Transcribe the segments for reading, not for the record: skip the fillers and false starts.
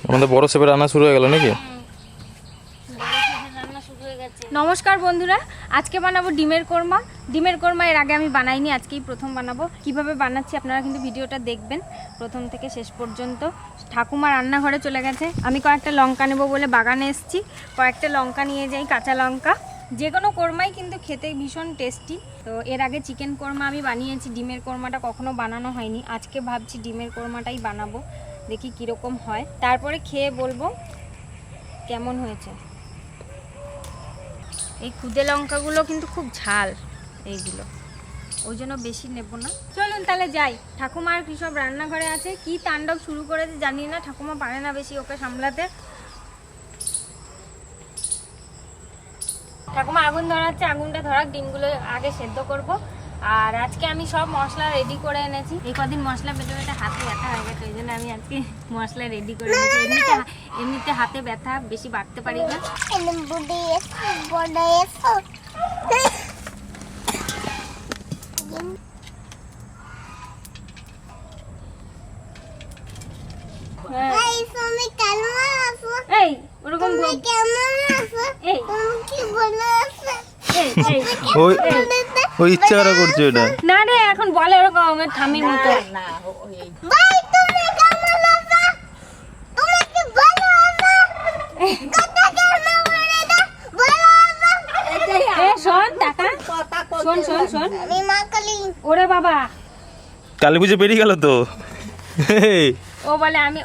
আমাদের বড় শেপের রান্না শুরু হয়ে গেল নাকি? নমস্কার বন্ধুরা, আজকে বানাবো ডিমের কোরমা। ডিমের কোরমা এর আগে আমি বানাইনি, আজকেই প্রথম বানাবো। কিভাবে বানাচ্ছি আপনারা কিন্তু ভিডিওটা দেখবেন প্রথম থেকে শেষ পর্যন্ত। ঠাকুমা রান্নাঘরে চলে গেছে, আমি কয়েকটা লঙ্কা নেবো বলে বাগানে এসেছি। কয়েকটা লঙ্কা নিয়ে যাই, কাঁচা লঙ্কা। যে কোনো কোরমাই কিন্তু খেতে ভীষণ টেস্টি। তো এর আগে চিকেন কোরমা আমি বানিয়েছি, ডিমের কোরমাটা কখনো বানানো হয়নি। আজকে ভাবছি ডিমের কোরমাটাই বানাবো, দেখি কীরকম হয়, তারপরে খেয়ে বলবো কেমন হয়েছে। এই খুদে লঙ্কাগুলো কিন্তু খুব ঝাল, এইগুলো ওই জন্য বেশি নেব না। চলুন তাহলে যাই। ঠাকুমা আর কী সব রান্নাঘরে আছে, কি তাণ্ডব শুরু করেছে জানি না। ঠাকুমা পারে না বেশি ওকে সামলাতে। ঠাকুমা আগুন ধরাচ্ছে, আগুনটা ধরাক, ডিমগুলো আগে সেদ্ধ করব। আর আজকে আমি সব মশলা রেডি করে এনেছি। এই কদিন মশলা বেটে বেটে হাতে ব্যথা হয়ে গেছে, ওই জন্য আমি আজকে মশলা রেডি করে এনেছি। এমনিতে হাতে ব্যথা, বেশি বাড়তে পারি না। এই ওরকম ওই ইচ্ছা করা করছে এটা না রে, এখন বলে ওরকম আমার ঠামির মতো। ওরে বাবা, কালী পুজো পেরিয়ে গেল তো। ও বলে আমি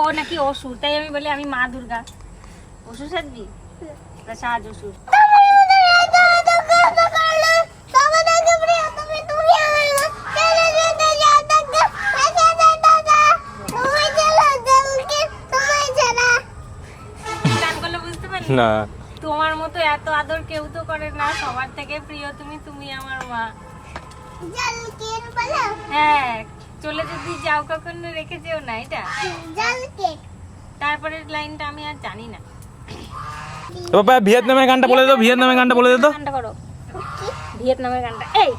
ও নাকি অসুর, তাই আমি বলি আমি মা দুর্গা। অসুর সাজবি, সাজ অসুর। না, তোমার মতো এত আদর কেউ তো করে না, সবার থেকে প্রিয় তুমি, তুমি আমার মা। হ্যাঁ, চলে যদি যাও কখনো রেখে যেও না এটা। তারপরের লাইনটা আমি আর জানি না। বাবা ভিয়েতনামের গানটা বলে দাও, ভিয়েতনামের গানটা বলে দাও। গানটা করো, ভিয়েতনামের গানটা। এই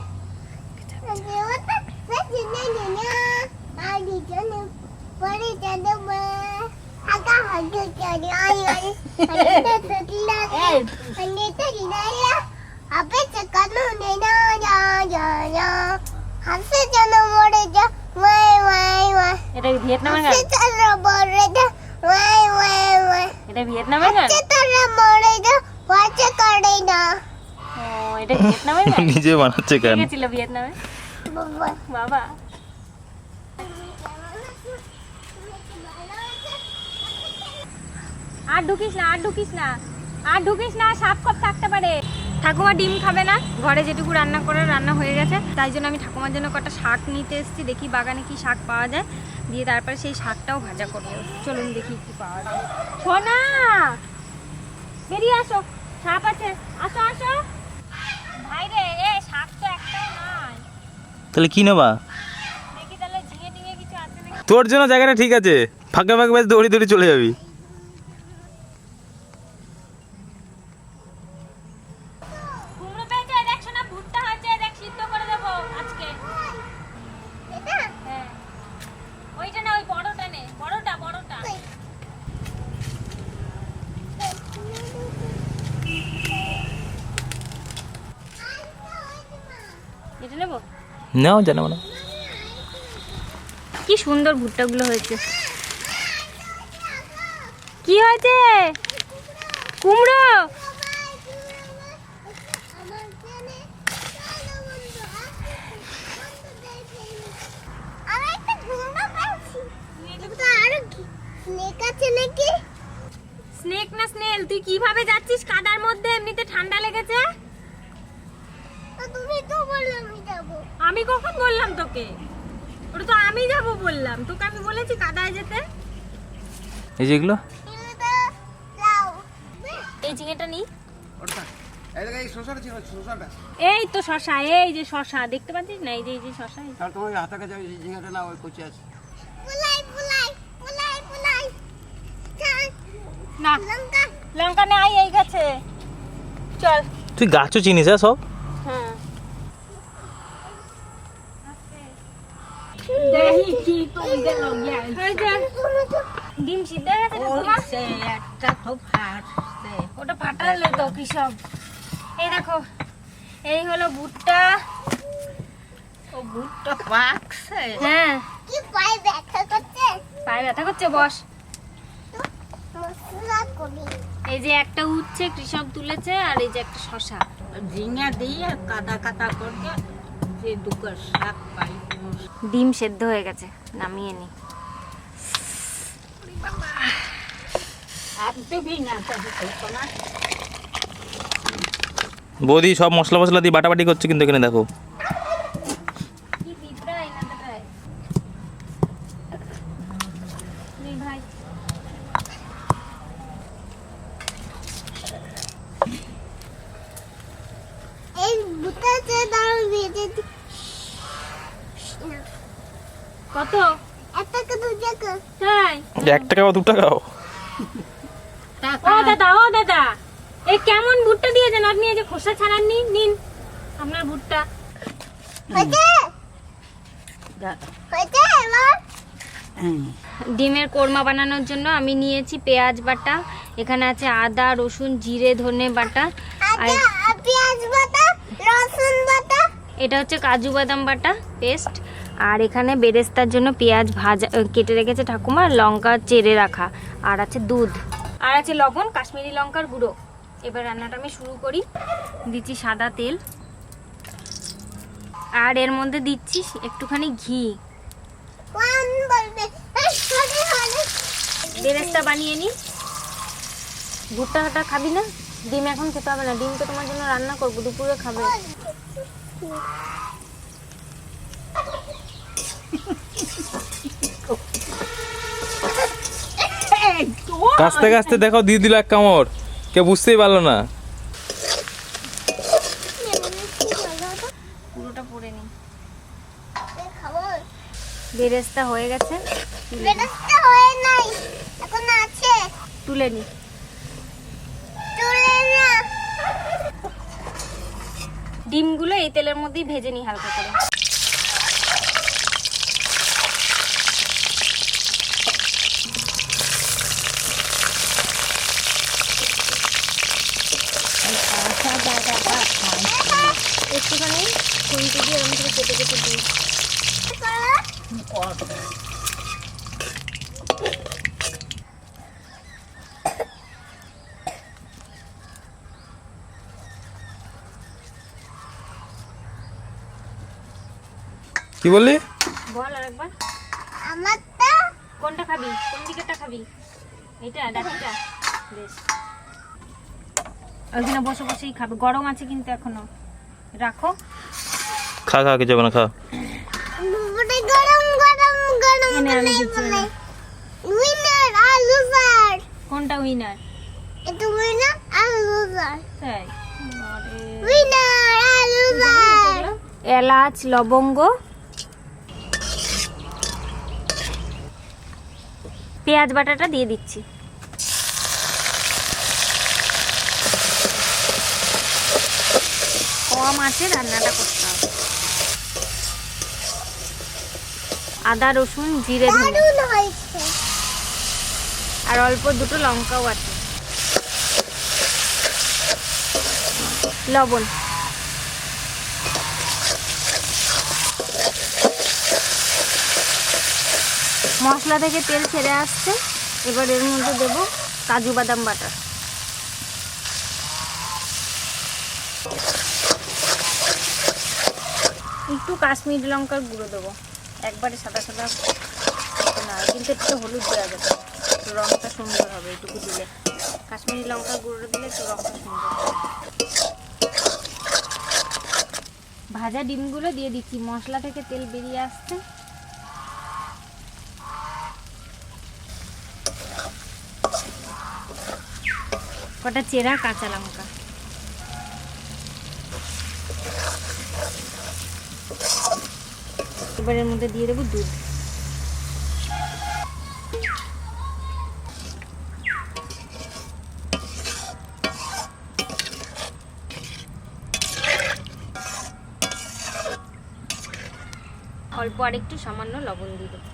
এটা ভিয়েতনামের গান, এটা ভিয়েতনামের গান। ও, এটা ভিয়েতনামের গান। নিজে বানাচ্ছে কেন? ছিল ভিয়েতনামে বাবা। আর ঢুকিস না, আর ঢুকিস না, আর ঢুকিস না, সাপ খপ থাকতে পারে। ঠাকুমা ডিম খাবে না, ঘরে যেটুকু রান্না করে রান্না হয়ে গেছে। তাই জন্য আমি ঠাকুমার জন্য কটা শাক নিতে এসেছি, দেখি বাগানে কি শাক পাওয়া যায়, দিয়ে তারপরে সেই শাকটাও ভাজা করবো। চলুন দেখি কি পাওয়া যায়। সোনা বেরিয়ে আসো, সাপ আছে, আসো আসো। ভাই রে, এ শাক তো একটাও নাই। তাহলে কি নেবা? দেখি তাহলে ঝিঙে টিঙে কিছু আছে নাকি। তোর জন্য জায়গাটা ঠিক আছে, ফাঁকে ফাঁকে বেশ দৌড়ি দৌড়ি চলে যাবি। কুমড়ো পেয়েছে, দেখ শোনা, ভুট্টা হয়েছে, দেখ সিদ্ধ করে দেবো আজকে। হ্যাঁ, ওইটা না, ওই বড়টা নে, বড়টা বড়টা। এটা নেবো? নাও, জানাবো না। কি সুন্দর ভুট্টাগুলো হয়েছে। কি হয়েছে? কুমড়ো। স্নেক না স্নেল? তুই কিভাবে যাচ্ছিস কাদার মধ্যে? এমনিতে ঠান্ডা লেগেছে। আমি কখন বললাম তোকে? ওটা তো আমি যাবো বললাম তোকে, আমি বলেছি কাদায় যেতে। এই যেগুলো, এই ঝিঙেটা নি, এই তো শশা, এই যে শশা দেখতে পাচ্ছিস না, এই যে শশা। তোমার হাতে কাছে ঝিঙেটা না, ওই কচি আছে। না লঙ্কা নেই এই গাছে, চল। তুই গাছও চিনিস? হ্যাঁ সব। হ্যাঁ ডিম সিদ্ধ হয়ে গেছে ঠাকুমা? ওটা ফাটালে তো কৃষক। এই দেখো, এই হলো ভুট্টা। হ্যাঁ, পায়ে ব্যথা করছে, বস। এই যে একটা উচ্ছে কৃষক তুলেছে, আর এই যে একটা শশা। ঝিঙা দিয়ে কাদা কাদা করে যে দুটো শাক পাই। ডিম সেদ্ধ হয়ে গেছে, নামিয়ে নি। বৌদি সব মশলা ফসলা দিয়ে বাটাবাটি করছে, কিন্তু এখানে দেখো কি পিঁপড়া এনাটায়। নে ভাই, কত? তাই? 1 টাকা বা 2 টাকাও। ও দাদা, ও দাদা, এ কেমন ভুট্টা দিয়েছেন আপনি? এই যে খোসা ছাড়াননি, নিন আপনার ভুট্টা। ডিমের কোরমা বানানোর জন্য আমি নিয়েছি পেঁয়াজ বাটা, এখানে আছে আদা রসুন জিরে ধনে বাটা, আর এটা হচ্ছে কাজু বাদাম বাটা পেস্ট, আর এখানে বেরেস্তার জন্য পেঁয়াজ ভাজা কেটে রেখেছে ঠাকুমা, লঙ্কা চেড়ে রাখা, আর আছে দুধ, আর আছে লবণ, কাশ্মীরি লঙ্কার গুঁড়ো। এবার রান্নাটা আমি শুরু করি। দিচ্ছি সাদা তেল, আর এর মধ্যে দিচ্ছি একটুখানি ঘি। বেরেস্তা বানিয়ে নি। ভুট্টাটা খাবি না? ডিম এখন খেতে হবে না, ডিম তো তোমার জন্য রান্না করবো, দুপুরে খাবে। কাস্তে কাস্তে দেখো দিয়ে দিল এক কামড়, কেউ বুঝতেই পারলো না। পুরোটা পড়ে নি। বেরেস্তা হয়ে গেছে, তুলে নি। ডিমগুলো এই তেলের মধ্যেই ভেজে নি হালকা করে। একটুখানি খুন্তি দিয়ে এরকম করে কেটে কেটে দিই। কি বললি? বল আরেকবার। কোনটা খাবি? কোন দিকেরটা খাবি? এইটা, ডাটিটা? বেশ, ওইখানে বসে বসেই খাবে, গরম আছে কিন্তু এখনো। রাখো, খা খা, কিছু হবে না, খা। এনে আমি দিচ্ছি, এনে। কোনটা উইনার? তাই? এলাচ লবঙ্গ পেঁয়াজ বাটাটা দিয়ে দিচ্ছি। কম আছে রান্নাটা করতে হবে। আদা রসুন জিরে ধনে, আর অল্প দুটো লঙ্কাও আছে, লবণ। মশলা থেকে তেল ছেড়ে আসছে, এবার এর মধ্যে দেবো কাজু বাদাম বাটা। একটু কাশ্মীরি লঙ্কার গুঁড়ো দেবো, একবারে সাদা সাদা না, কিন্তু একটু হলুদ দেওয়া যাবে, রঙটা সুন্দর হবে এটুকু দিলে। কাশ্মীরি লঙ্কার গুঁড়ো দিলে একটু রঙটা সুন্দর হবে। ভাজা ডিমগুলো দিয়ে দিচ্ছি, মশলা থেকে তেল বেরিয়ে আসছে। কটা চেরা কাঁচা লঙ্কা, এবার এর মধ্যে দিয়ে দেবো দুধ। অল্প আর একটু সামান্য লবণ দিয়ে দেবো।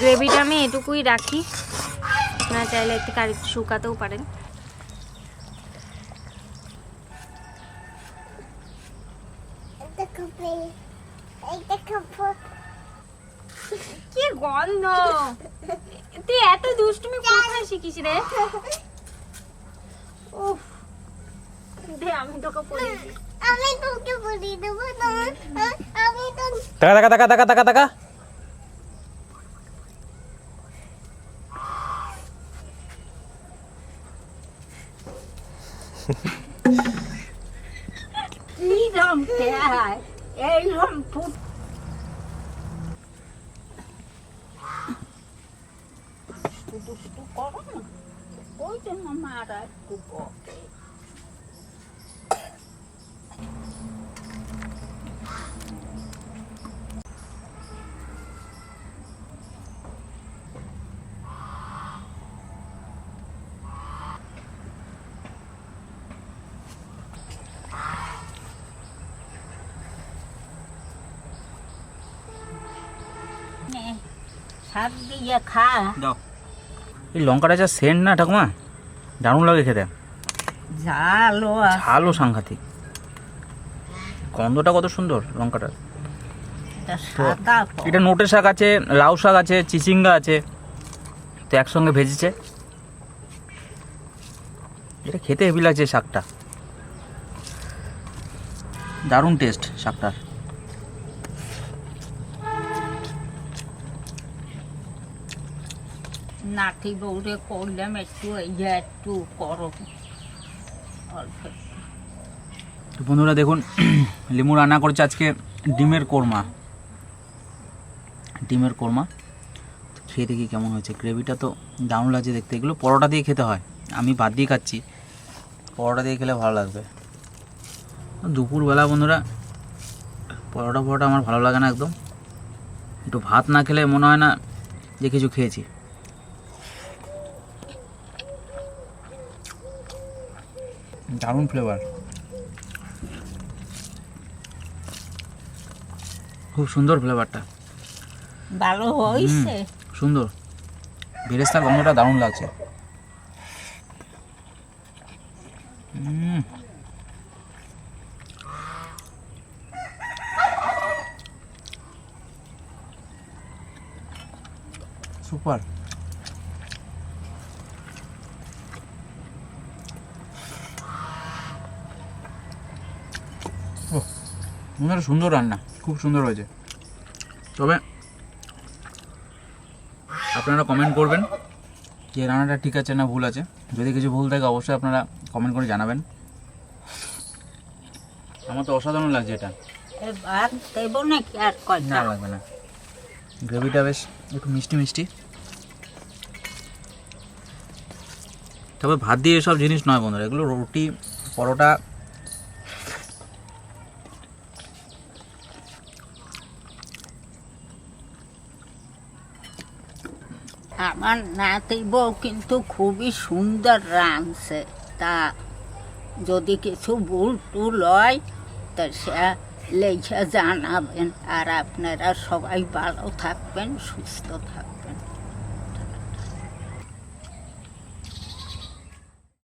গ্রেভিটা আমি এটুকুই রাখি, না চাইলে একটু আরেকটু শুকাতেও পারেন। কি গন্ধ! তুই এত দুষ্টুমি কোথায় শিখিস রে? উফ, দে আমি তোকে পড়িয়ে দিই। আমি তোকে পড়িয়ে দেবো। আমি তো টাকা টাকা টাকা টাকা টাকা টাকা। এইরকম দেয়, এইরকম ফুট দুষ্টু করো না, ওই জন্য মারা একটু বকে। শাক দিয়ে খা। দাও। এই লঙ্কাটা যা সেন্ট না ঠাকুমা, দারুণ লাগে খেতে। ঝালও ঝালও সাংঘাতিক, গন্ধটা কত সুন্দর লঙ্কাটার। সাদা এটা নোটে শাক আছে, লাউ শাক আছে, চিচিঙ্গা আছে, তো একসঙ্গে ভেজেছে। এটা খেতে হেভি লাগছে শাকটা, দারুণ টেস্ট শাকটার। নাতি বউরে করলাম একটু, এই যে একটু করো অল্প। তো বন্ধুরা দেখুন, লিমু রান্না করছে আজকে ডিমের কোরমা। ডিমের কোরমা খেয়ে দেখি কেমন হয়েছে। গ্রেভিটা তো দারুণ লাগছে দেখতে। এগুলো পরোটা দিয়ে খেতে হয়, আমি বাদ দিয়ে খাচ্ছি, পরোটা দিয়ে খেলে ভালো লাগবে। দুপুরবেলা বন্ধুরা পরোটা আমার ভালো লাগে না একদম। একটু ভাত না খেলে মনে হয় না যে কিছু খেয়েছি। দারুণ ফ্লেভার, খুব সুন্দর ফ্লেভারটা, ভালো হয়েছে। সুন্দর। বেরেস্তার গন্ধটা দারুণ লাগছে। সুপার। সুন্দর রান্না, খুব সুন্দর হয়েছে। তবে আপনারা কমেন্ট করবেন যে রান্নাটা ঠিক আছে না ভুল আছে। যদি কিছু ভুল থাকে অবশ্যই আপনারা কমেন্ট করে জানাবেন। আমার তো অসাধারণ লাগছে এটা। ভাত দেবো নাকি আর কয়টা? না লাগবে না, গ্রেভিটা বেশ একটু মিষ্টি মিষ্টি। তবে ভাত দিয়ে এসব জিনিস নয় বন্ধুরা, এগুলো রুটি পরোটা। আমার নাতি বউ কিন্তু খুবই সুন্দর রাঁধছে। তা যদি কিছু ভুল টুল হয় তা সে লেখা জানাবেন। আর আপনারা সবাই ভালো থাকবেন, সুস্থ থাকবেন।